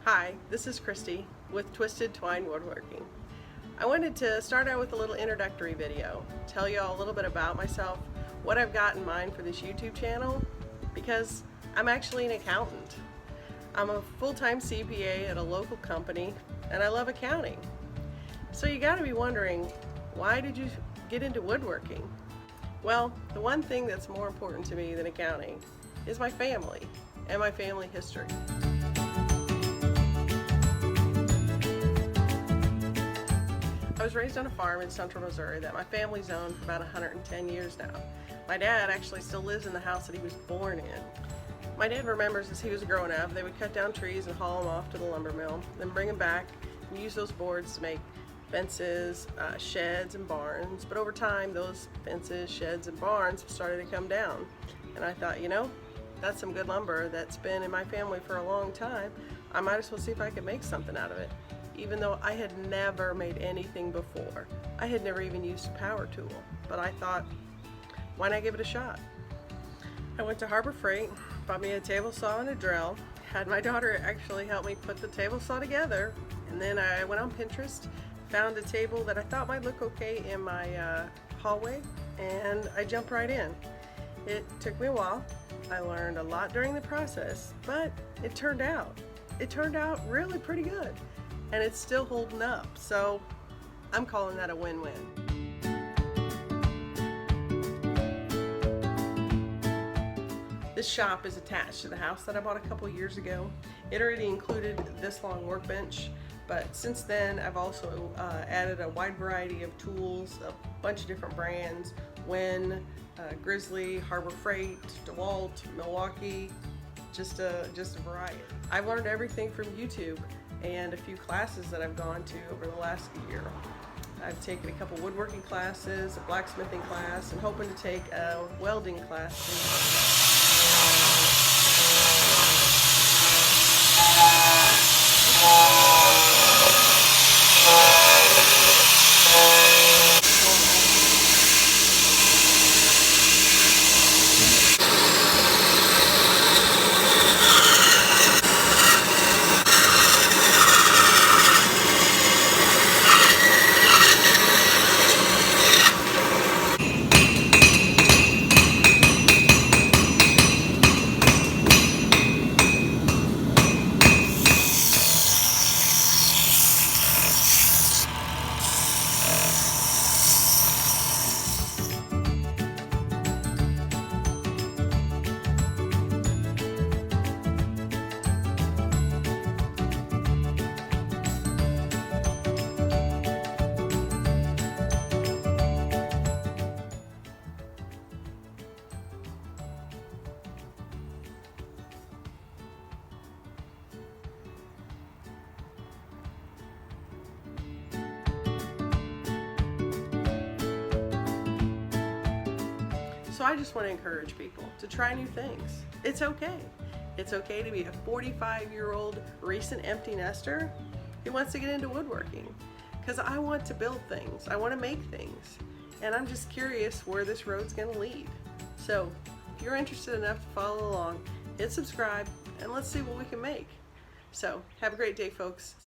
Hi, this is Christy with Twine Woodworking. I wanted to start out with a little introductory video, tell you all a little bit about myself, what I've got in mind for this YouTube channel, because I'm actually an accountant. I'm a full-time CPA at a local company, and I love accounting. So you gotta be wondering, why did you get into woodworking? Well, the one thing that's more important to me than accounting is my family and my family history. I was raised on a farm in central Missouri that my family's owned for about 110 years now. My dad actually still lives in the house that he was born in. My dad remembers as he was growing up, they would cut down trees and haul them off to the lumber mill, then bring them back and use those boards to make fences, sheds, and barns. But over time, those fences, sheds, and barns started to come down. And I thought, you know, that's some good lumber that's been in my family for a long time. I might as well see if I could make something out of it. Even though I had never made anything before. I had never even used a power tool, but I thought, why not give it a shot? I went to Harbor Freight, bought me a table saw and a drill, had my daughter actually help me put the table saw together, and then I went on Pinterest, found a table that I thought might look okay in my hallway, and I jumped right in. It took me a while. I learned a lot during the process, but it turned out really pretty good. And it's still holding up, so I'm calling that a win-win. This shop is attached to the house that I bought a couple years ago. It already included this long workbench, but since then I've also added a wide variety of tools, a bunch of different brands, Win, Grizzly, Harbor Freight, DeWalt, Milwaukee, just a variety. I've learned everything from YouTube and a few classes that I've gone to over the last year. I've taken a couple woodworking classes, a blacksmithing class, and hoping to take a welding class So I just want to encourage people to try new things. It's okay. It's okay to be a 45-year-old recent empty nester who wants to get into woodworking. Because I want to build things. I want to make things. And I'm just curious where this road's going to lead. So if you're interested enough to follow along, hit subscribe and let's see what we can make. So have a great day, folks.